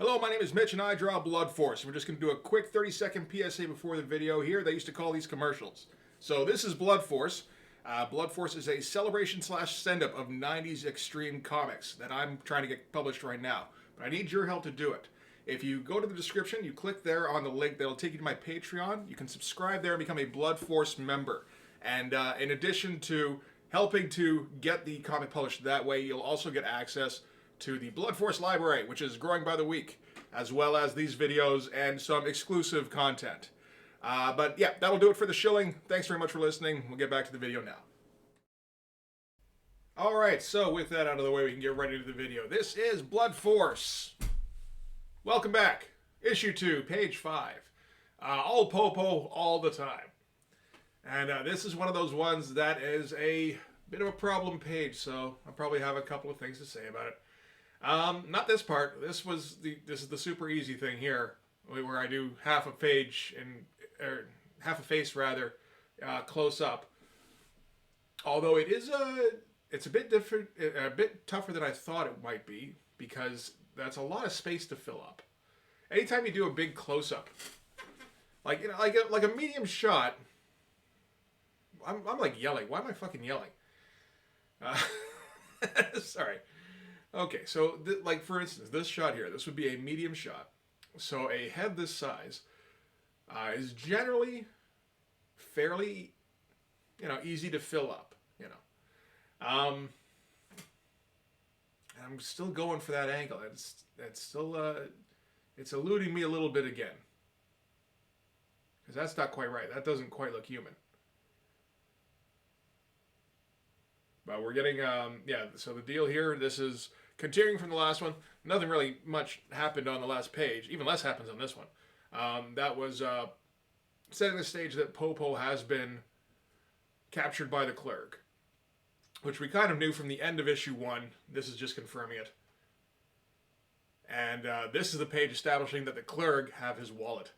Hello, my name is Mitch and I draw Blood Force. We're just going to do a quick 30-second PSA before the video here. They used to call these commercials. So this is Blood Force. Blood Force is a celebration slash send-up of 90s extreme comics that I'm trying to get published right now. But I need your help to do it. If you go to the description, you click there on the link that'll take you to my Patreon. You can subscribe there and become a Blood Force member. And in addition to helping to get the comic published that way, you'll also get access to the Blood Force library, which is growing by the week, as well as these videos and some exclusive content. But yeah, that'll do it for the shilling. Thanks very much for listening. We'll get back to the video now. Alright, so with that out of the way, we can get right into the video. This is Blood Force. Welcome back. Issue 2, page 5. All Popo, all the time. And this is one of those ones that is a bit of a problem page, so I'll probably have a couple of things to say about it. Not this part. This is the super easy thing here, where I do half a page or half a face rather, close up. Although it's a bit different, a bit tougher than I thought it might be, because that's a lot of space to fill up. Anytime you do a big close up, like like a medium shot, I'm like yelling. Why am I fucking yelling? Sorry. Okay, so like for instance, this shot here, this would be a medium shot. So a head this size is generally fairly, easy to fill up. And I'm still going for that angle. It's still it's eluding me a little bit again, because that's not quite right. That doesn't quite look human. But we're getting yeah. So the deal here, this is continuing from the last one. Nothing really much happened on the last page. Even less happens on this one. That was setting the stage that Popo has been captured by the clerk, which we kind of knew from the end of issue 1. This is just confirming it. And this is the page establishing that the clerk have his wallet.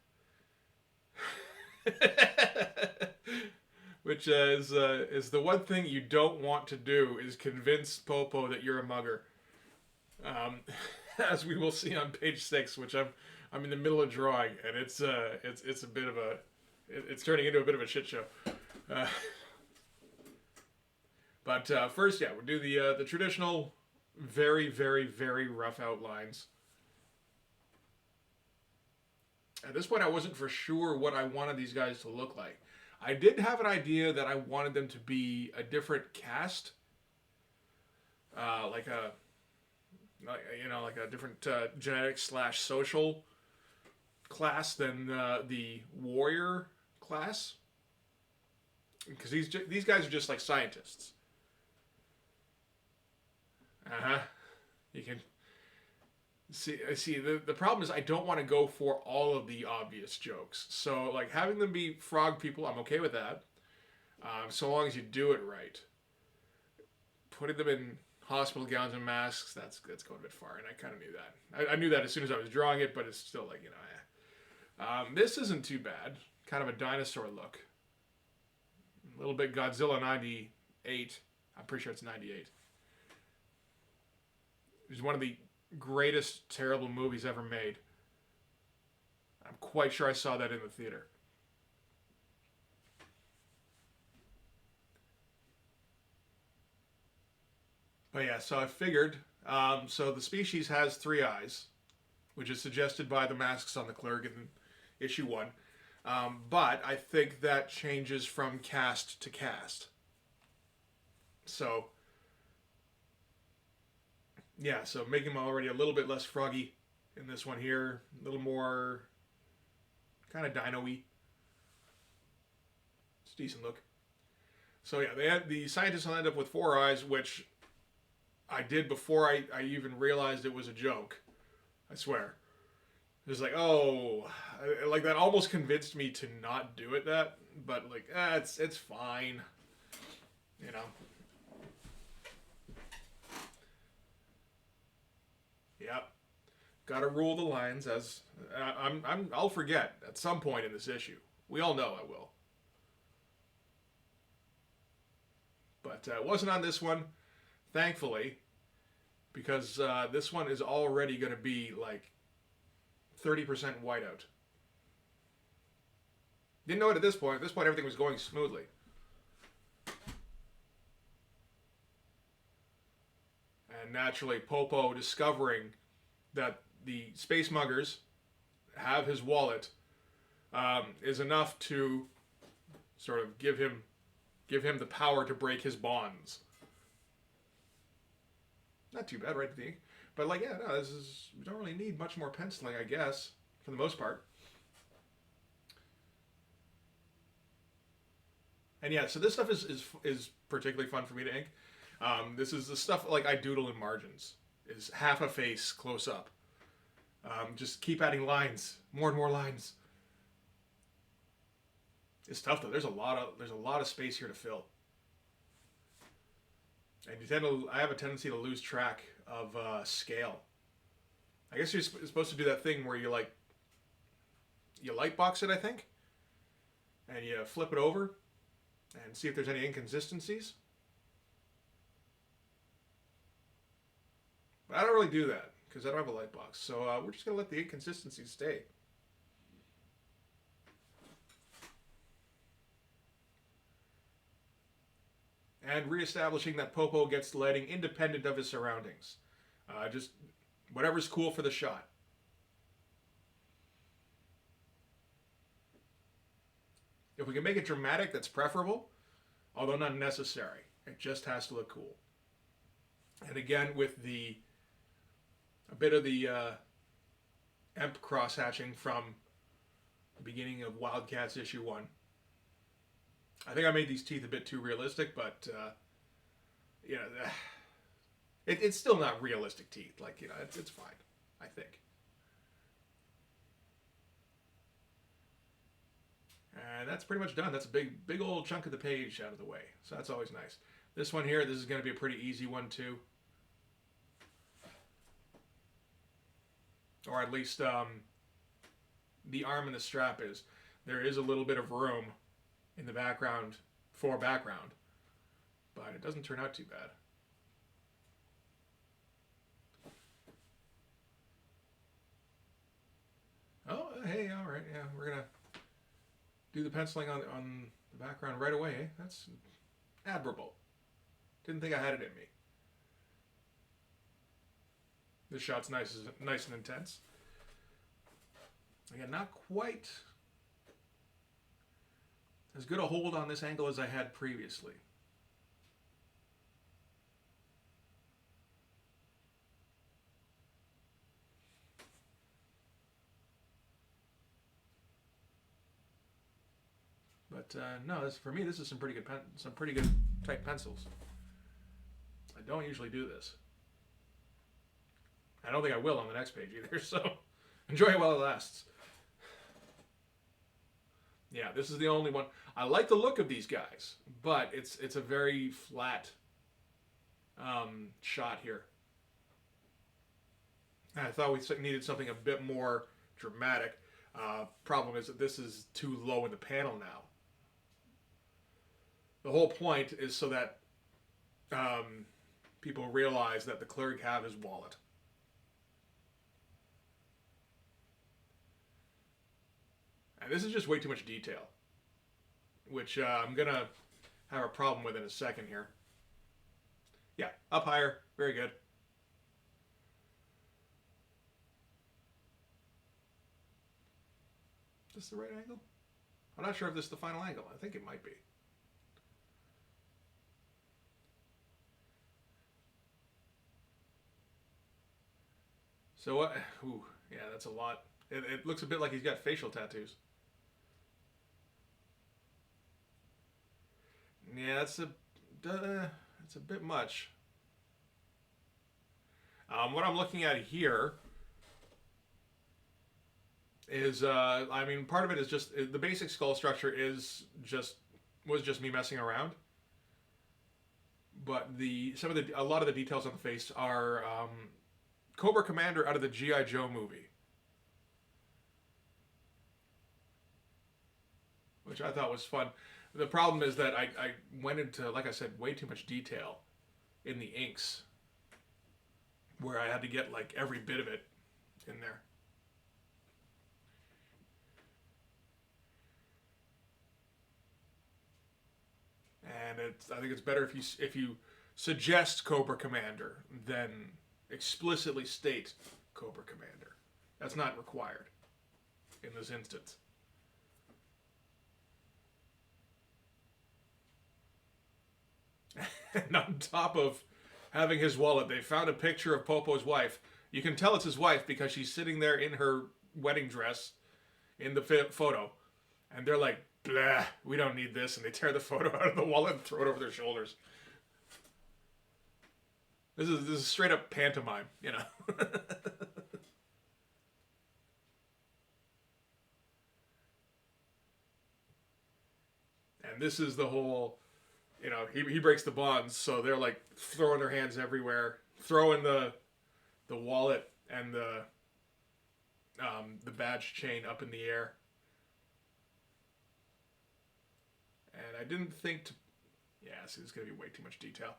Which is the one thing you don't want to do, is convince Popo that you're a mugger. As we will see on page 6, which I'm in the middle of drawing, and it's a bit of a it's turning into a bit of a shit show. But first, yeah, we'll do the traditional, very, very, very rough outlines. At this point, I wasn't for sure what I wanted these guys to look like. I did have an idea that I wanted them to be a different cast, like a different genetic slash social class than the warrior class, because these guys are just like scientists. You can see the problem is I don't want to go for all of the obvious jokes. So like having them be frog people, I'm okay with that. So long as you do it right. Putting them in hospital gowns and masks, that's going a bit far, and I kind of knew that. I knew that as soon as I was drawing it, but it's still like, This isn't too bad. Kind of a dinosaur look. A little bit Godzilla 98. I'm pretty sure it's 98. It's one of the greatest terrible movies ever made. I'm quite sure I saw that in the theater. But yeah, so I figured, so the species has 3 eyes, which is suggested by the masks on the clerk in issue 1. But I think that changes from cast to cast. So yeah, so making them already a little bit less froggy in this one here, a little more kind of dino-y. It's a decent look. So yeah, the scientists will end up with 4 eyes, which I did before I even realized it was a joke. I swear. It was like, oh, like that almost convinced me to not do it but like, it's fine. Yep. Gotta rule the lines, as I'll forget at some point in this issue. We all know I will. But it wasn't on this one, thankfully, because this one is already going to be like 30% whiteout. Didn't know it at this point. At this point, everything was going smoothly. And naturally, Popo discovering that the space muggers have his wallet is enough to sort of give him the power to break his bonds. Not too bad, right at the ink. But like, yeah, no, we don't really need much more penciling, I guess, for the most part. And yeah, so this stuff is particularly fun for me to ink. This is the stuff like I doodle in margins. Is half a face close up. Just keep adding lines, more and more lines. It's tough though. There's a lot of space here to fill. And I have a tendency to lose track of scale. I guess you're supposed to do that thing where you light box it, I think, and you flip it over and see if there's any inconsistencies. But I don't really do that because I don't have a light box. So we're just going to let the inconsistencies stay. And reestablishing that Popo gets lighting independent of his surroundings. Just whatever's cool for the shot. If we can make it dramatic, that's preferable, although not necessary. It just has to look cool. And again, with a bit of the EMP cross-hatching from the beginning of Wildcats issue 1. I think I made these teeth a bit too realistic, but you know, it's still not realistic teeth. Like, you know, it's fine, I think. And that's pretty much done. That's a big old chunk of the page out of the way. So that's always nice. This one here, this is going to be a pretty easy one too. Or at least the arm and the strap is. There is a little bit of room in the background for background, but it doesn't turn out too bad. Oh, hey, all right, yeah, we're gonna do the penciling on the background right away. Eh? That's admirable. Didn't think I had it in me. This shot's nice and intense. Again, not quite as good a hold on this angle as I had previously. But no, for me, this is some pretty good tight pencils. I don't usually do this. I don't think I will on the next page either. So enjoy it while it lasts. Yeah, this is the only one. I like the look of these guys, but it's a very flat shot here. I thought we needed something a bit more dramatic. Problem is that this is too low in the panel now. The whole point is so that people realize that the cleric have his wallet. And this is just way too much detail, which I'm going to have a problem with in a second here. Yeah, up higher. Very good. Is this the right angle? I'm not sure if this is the final angle. I think it might be. So what? Ooh, yeah, that's a lot. It looks a bit like he's got facial tattoos. Yeah, it's a bit much. What I'm looking at here is, I mean, part of it is just the basic skull structure was just me messing around, but a lot of the details on the face are Cobra Commander out of the G.I. Joe movie, which I thought was fun. The problem is that I went into, like I said, way too much detail in the inks, where I had to get like every bit of it in there. I think it's better if you suggest Cobra Commander than explicitly state Cobra Commander. That's not required in this instance. And on top of having his wallet, they found a picture of Popo's wife. You can tell it's his wife because she's sitting there in her wedding dress in the photo. And they're like, blah, we don't need this. And they tear the photo out of the wallet and throw it over their shoulders. This is straight up pantomime, you know. And this is the whole, you know, he breaks the bonds, so they're like throwing their hands everywhere, throwing the wallet and the badge chain up in the air. And I didn't think to, yeah, see, there's gonna be way too much detail.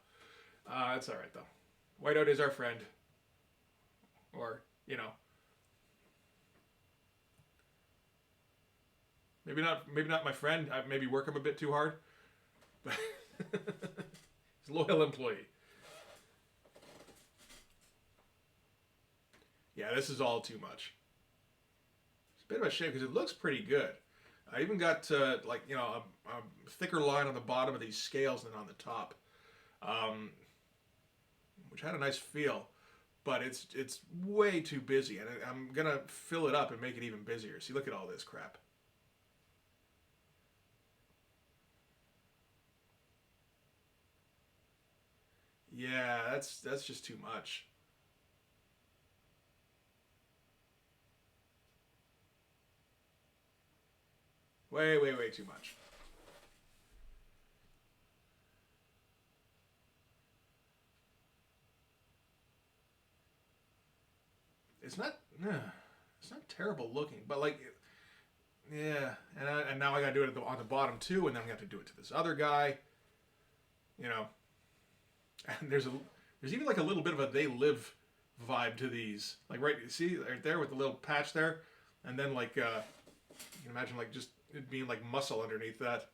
That's all right though. Whiteout is our friend, or you know, maybe not my friend. I maybe work him a bit too hard, but he's a loyal employee. Yeah, this is all too much. It's a bit of a shame because it looks pretty good. I even got like, you know, a thicker line on the bottom of these scales than on the top, which had a nice feel, but it's way too busy, and I'm gonna fill it up and make it even busier. See, look at all this crap. Yeah, that's just too much. Way too much. It's not, it's not terrible looking, but like, yeah. And now I gotta do it on the bottom too, and then I have to do it to this other guy. You know, and there's even like a little bit of a They Live vibe to these. Like right, see right there with the little patch there, and then like you can imagine like just it being like muscle underneath that.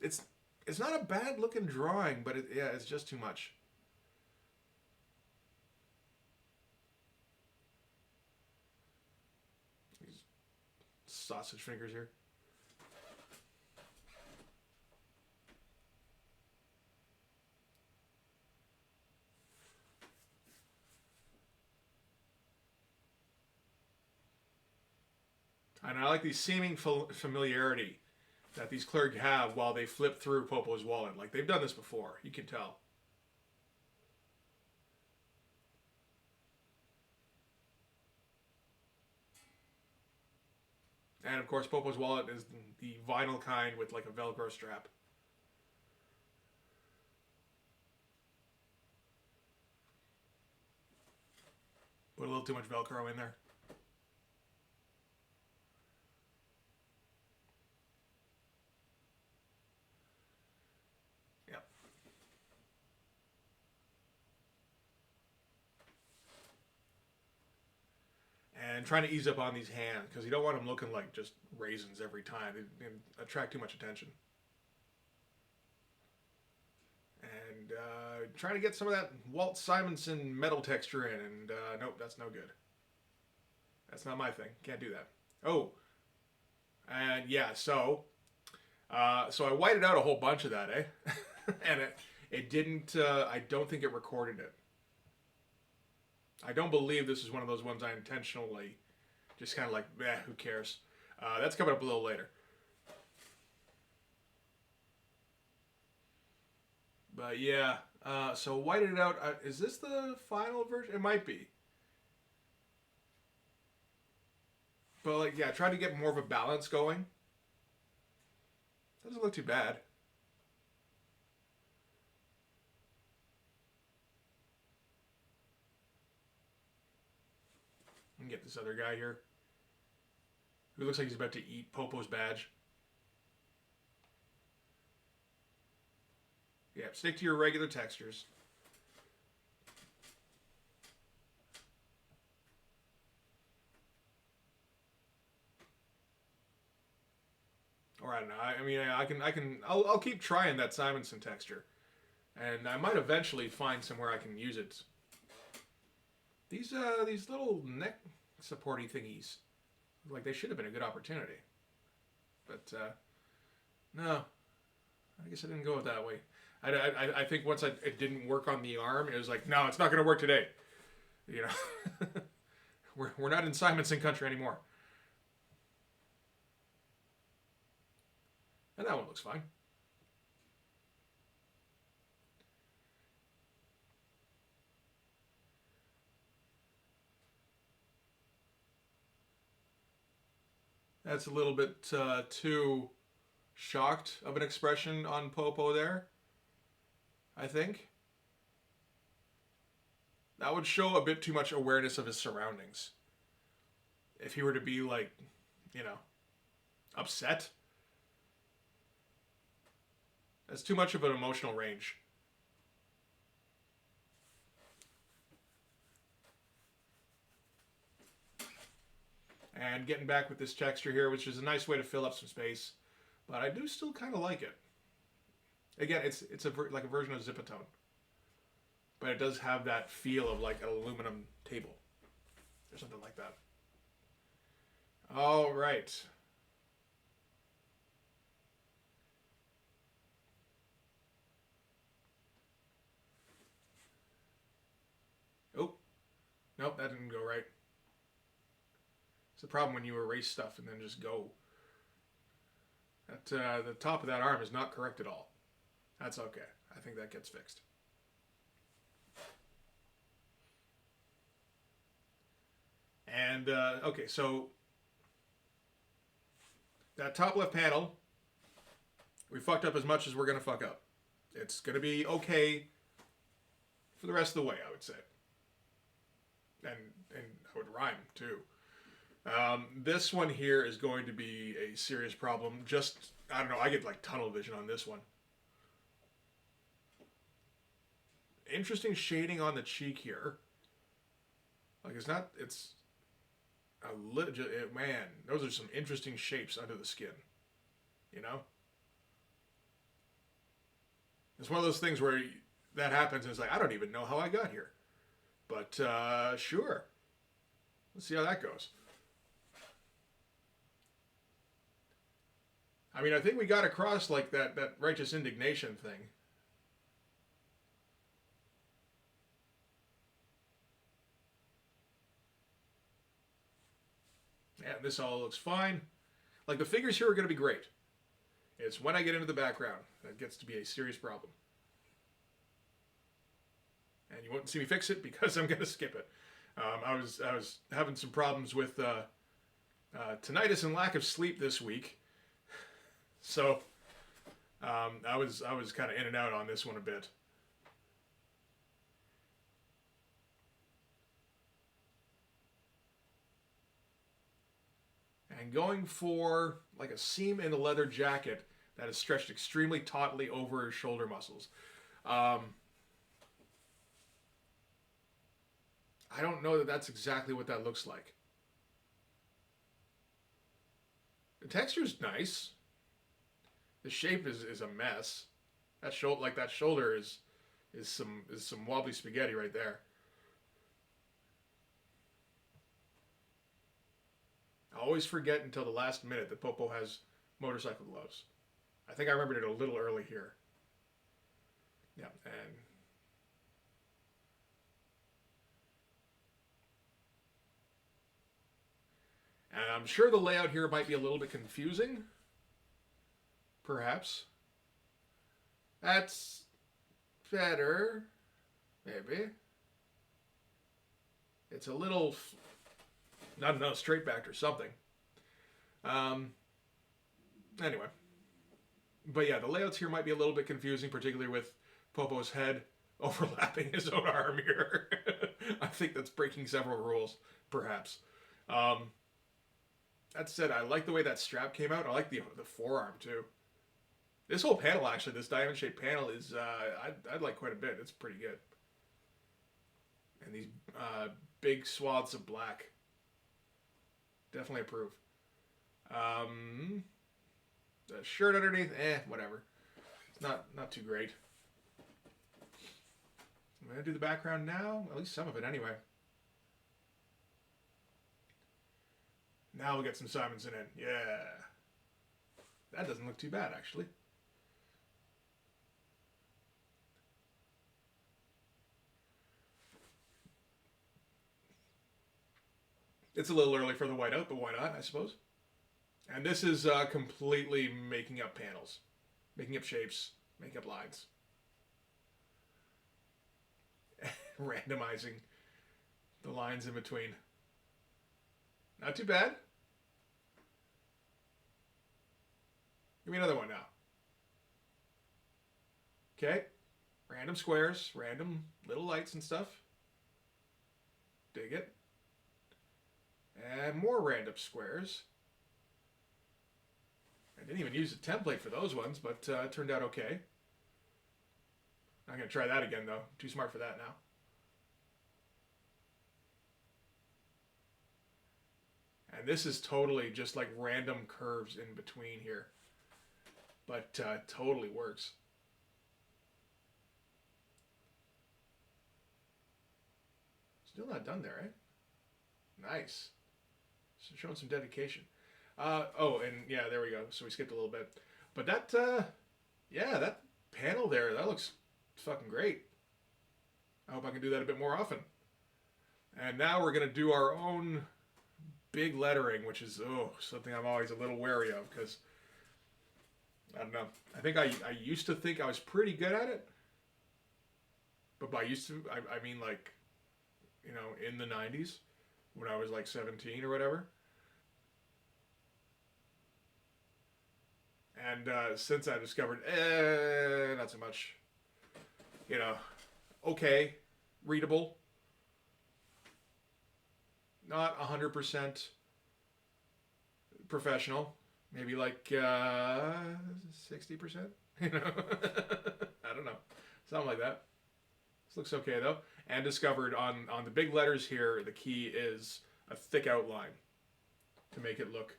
It's not a bad looking drawing, but yeah, it's just too much. These sausage fingers here. And I like the seeming familiarity that these clerks have while they flip through Popo's wallet. Like they've done this before, you can tell. And of course, Popo's wallet is the vinyl kind with like a Velcro strap. Put a little too much Velcro in there. Yep. And trying to ease up on these hands because you don't want them looking like just raisins every time. They attract too much attention. And trying to get some of that Walt Simonson metal texture in, and nope, that's no good. That's not my thing. Can't do that. Oh, and yeah, so I whited out a whole bunch of that, eh? And it didn't. I don't think it recorded it. I don't believe this is one of those ones I intentionally just kind of like, who cares? That's coming up a little later. But yeah, so whited it out. Is this the final version? It might be. But like, yeah, try to get more of a balance going. Doesn't look too bad. And get this other guy here, who looks like he's about to eat Popo's badge. Yeah, stick to your regular textures. Or don't know. I mean, I'll keep trying that Simonson texture, and I might eventually find somewhere I can use it. These little neck supporty thingies, like they should have been a good opportunity, but no, I guess I didn't go that way. I think once it didn't work on the arm, it was like, no, it's not going to work today. You know, we're not in Simonson country anymore. And that one looks fine. That's a little bit too shocked of an expression on Popo there, I think. That would show a bit too much awareness of his surroundings. If he were to be like, you know, upset. That's too much of an emotional range. And getting back with this texture here, which is a nice way to fill up some space. But I do still kind of like it. Again, it's like a version of Zipatone. But it does have that feel of like an aluminum table. Or something like that. All right. Oh. Nope, that didn't go right. It's the problem when you erase stuff and then just go. The top of that arm is not correct at all. That's okay. I think that gets fixed. And, okay, so that top left panel, we fucked up as much as we're going to fuck up. It's going to be okay for the rest of the way, I would say. And I would rhyme, too. This one here is going to be a serious problem. Just, I don't know, I get like tunnel vision on this one. Interesting shading on the cheek here. Like it's a legit, man, those are some interesting shapes under the skin. You know? It's one of those things where that happens and it's like, I don't even know how I got here. But, sure. Let's see how that goes. I mean, I think we got across like that righteous indignation thing. Yeah, this all looks fine. Like the figures here are going to be great. It's when I get into the background that gets to be a serious problem. And you won't see me fix it because I'm going to skip it. I was having some problems with tinnitus and lack of sleep this week. So, I was kind of in and out on this one a bit. And going for like a seam in the leather jacket that is stretched extremely tautly over his shoulder muscles. I don't know that that's exactly what that looks like. The texture's nice. The shape is a mess. That shoulder is some wobbly spaghetti right there. I always forget until the last minute that Popo has motorcycle gloves. I think I remembered it a little early here. Yeah, and I'm sure the layout here might be a little bit confusing. Perhaps. That's better. Maybe. It's a little, I don't know, straight backed or something. Anyway. But yeah, the layouts here might be a little bit confusing, particularly with Popo's head overlapping his own arm here. I think that's breaking several rules, perhaps. That said, I like the way that strap came out. I like the forearm, too. This whole panel, actually, this diamond-shaped panel is, I'd like quite a bit. It's pretty good. And these big swaths of black. Definitely approve. The shirt underneath, whatever. It's not too great. I'm going to do the background now. At least some of it anyway. Now we'll get some Simonson in. Yeah. That doesn't look too bad, actually. It's a little early for the whiteout, but why not, I suppose. And this is completely making up panels. Making up shapes. Making up lines. Randomizing the lines in between. Not too bad. Give me another one now. Okay. Random squares, random little lights and stuff. Dig it. And more random squares. I didn't even use a template for those ones, but it turned out okay. I'm going to try that again, though. I'm too smart for that now. And this is totally just like random curves in between here. But totally works. Still not done there, eh? Nice. So showing some dedication. Oh, and yeah, there we go. So we skipped a little bit. But that, yeah, that panel there, that looks fucking great. I hope I can do that a bit more often. And now we're going to do our own big lettering, which is, something I'm always a little wary of because, I don't know. I think I used to think I was pretty good at it. But by used to, I mean like, you know, in the 90s when I was like 17 or whatever. And since I discovered, not so much, you know, okay, readable, not 100% professional, maybe like 60%, you know, I don't know, something like that. This looks okay though. And discovered on the big letters here, the key is a thick outline to make it look,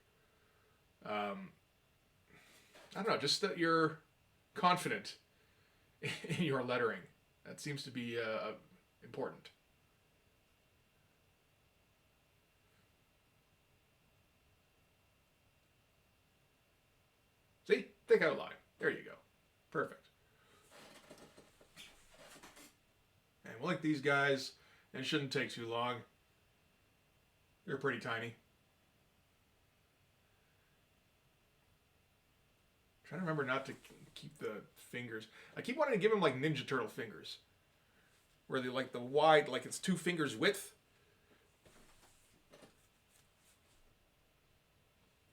I don't know, just that you're confident in your lettering. That seems to be important. See? Thick outline. There you go. Perfect. And we'll link these guys. It shouldn't take too long. They're pretty tiny. Trying to remember not to keep the fingers. I keep wanting to give them like Ninja Turtle fingers. Where they like the wide, like it's 2 fingers width.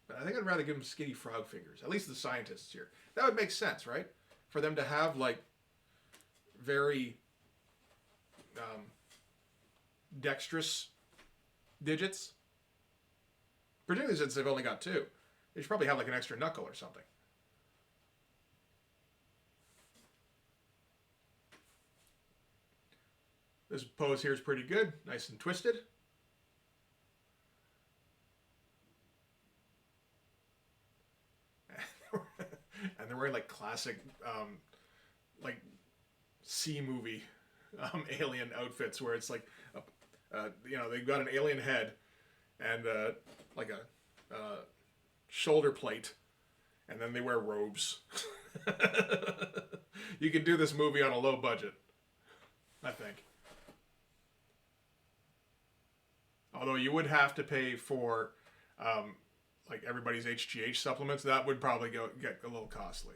But I think I'd rather give them skinny frog fingers. At least the scientists here. That would make sense, right? For them to have like very dexterous digits. Particularly since they've only got 2. They should probably have like an extra knuckle or something. This pose here is pretty good. Nice and twisted. And they're wearing like classic, like C movie alien outfits where it's like, you know, they've got an alien head and like a shoulder plate, and then they wear robes. You could do this movie on a low budget, I think. Although you would have to pay for like everybody's HGH supplements. That would probably get a little costly.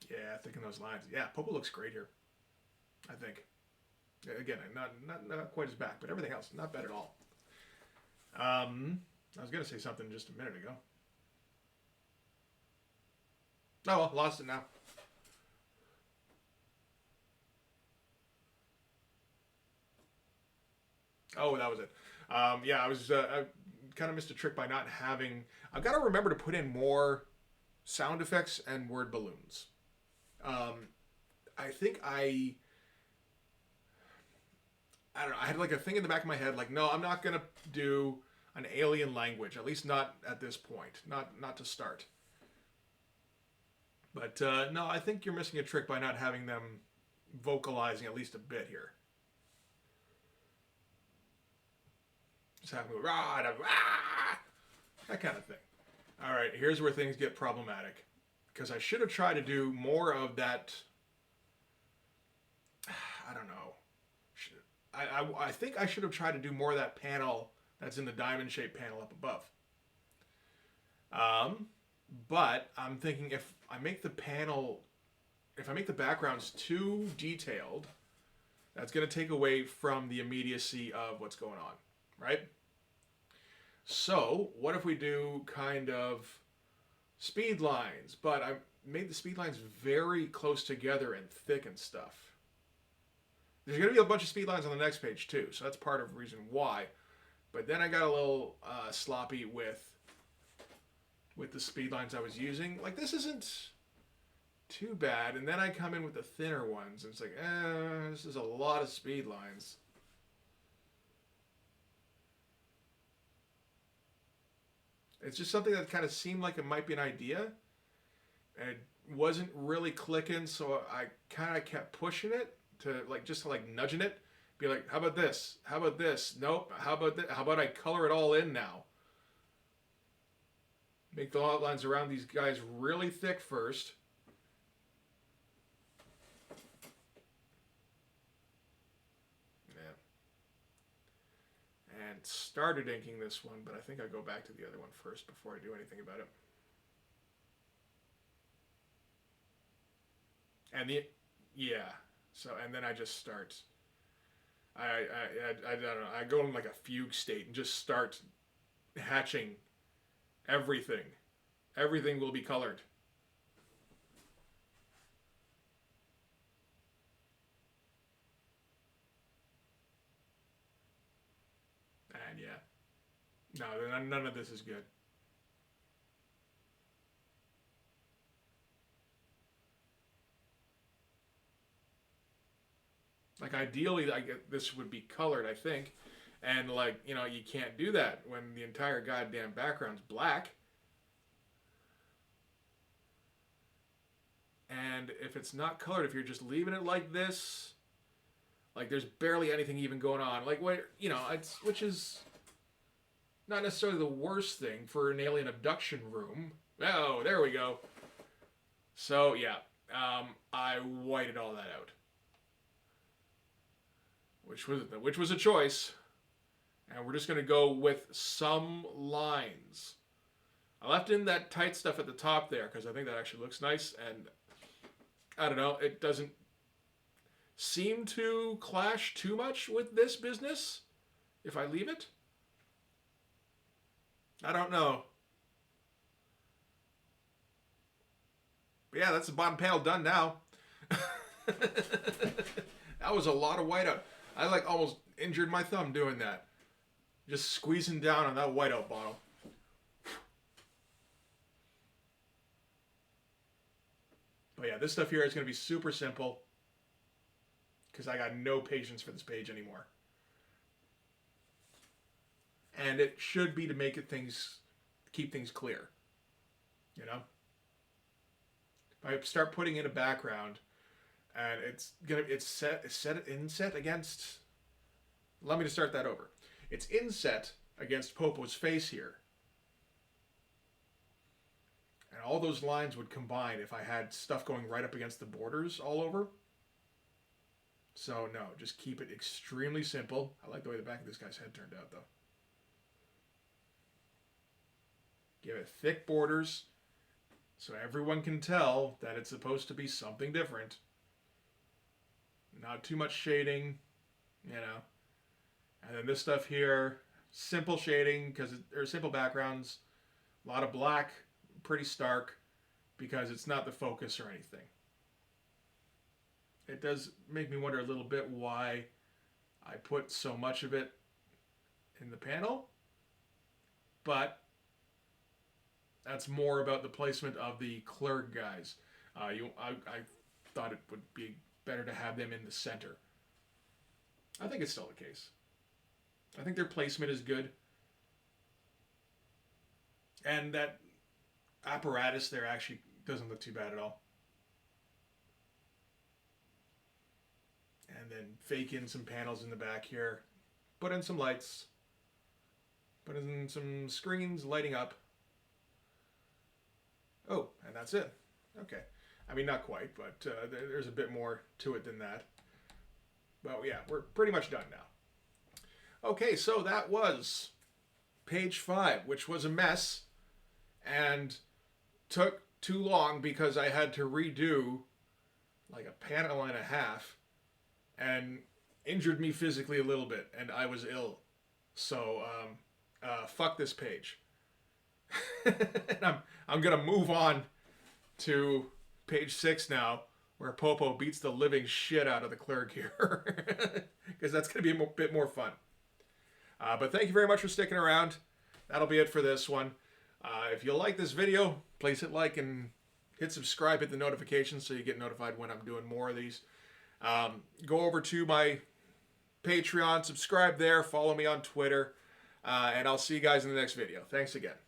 Yeah, thinking those lines. Yeah, Popo looks great here, I think. Again, not quite his back, but everything else, not bad at all. I was going to say something just a minute ago. Oh, well, lost it now. Oh, that was it. Yeah, I kind of missed a trick by not having. I've got to remember to put in more sound effects and word balloons. I think I don't know. I had like a thing in the back of my head, like, no, I'm not gonna do an alien language. At least not at this point. Not to start. But no, I think you're missing a trick by not having them vocalizing at least a bit here. Just having them go, rah, rah, that kind of thing. All right, here's where things get problematic. Because I should have tried to do more of that. I don't know. I think I should have tried to do more of that panel that's in the diamond shaped panel up above. But I'm thinking if I make the backgrounds too detailed, that's going to take away from the immediacy of what's going on, right? So what if we do kind of speed lines, but I made the speed lines very close together and thick and stuff. There's going to be a bunch of speed lines on the next page too, so that's part of the reason why. But then I got a little sloppy with the speed lines I was using. Like, this isn't too bad, and then I come in with the thinner ones, and it's like, this is a lot of speed lines. It's just something that kind of seemed like it might be an idea, and it wasn't really clicking, so I kind of kept pushing it to nudging it, be like, how about this? How about this? Nope. How about that? How about I color it all in now? Make the outlines around these guys really thick first. Yeah. And started inking this one, but I think I'll go back to the other one first before I do anything about it. And so, and then I just start. I don't know. I go in like a fugue state and just start hatching everything. Everything will be colored. And yeah, no, none of this is good. Like, ideally, this would be colored, I think. And, like, you can't do that when the entire goddamn background's black. And if it's not colored, if you're just leaving it like this, like, there's barely anything even going on. Like, which is not necessarily the worst thing for an alien abduction room. Oh, there we go. So, yeah, I whited all that out. Which was a choice, and we're just going to go with some lines. I left in that tight stuff at the top there because I think that actually looks nice, and I don't know, it doesn't seem to clash too much with this business if I leave it. I don't know. But yeah, that's the bottom panel done now. That was a lot of whiteout. I like almost injured my thumb doing that. Just squeezing down on that whiteout bottle. But yeah, this stuff here is going to be super simple because I got no patience for this page anymore. And it should be to make it keep things clear. You know? If I start putting in a background and it's set inset against. Allow me to start that over. It's inset against Popo's face here, and all those lines would combine if I had stuff going right up against the borders all over. So no, just keep it extremely simple. I like the way the back of this guy's head turned out, though. Give it thick borders so everyone can tell that it's supposed to be something different. Not too much shading, And then this stuff here, simple shading or simple backgrounds, a lot of black, pretty stark, because it's not the focus or anything. It does make me wonder a little bit why I put so much of it in the panel, but that's more about the placement of the clerk guys. I thought it would be better to have them in the center. I think it's still the case. I think their placement is good. And that apparatus there actually doesn't look too bad at all. And then fake in some panels in the back here. Put in some lights. Put in some screens lighting up. Oh, and that's it. Okay. I mean, not quite, but there's a bit more to it than that. But yeah, we're pretty much done now. Okay, so that was page 5, which was a mess and took too long because I had to redo like a panel and a half and injured me physically a little bit, and I was ill. So, fuck this page. And I'm going to move on to page 6 now, where Popo beats the living shit out of the clerk here. Because that's going to be a bit more fun. But thank you very much for sticking around. That'll be it for this one. If you like this video, please hit like and hit subscribe, hit the notifications so you get notified when I'm doing more of these. Go over to my Patreon, subscribe there, follow me on Twitter, and I'll see you guys in the next video. Thanks again.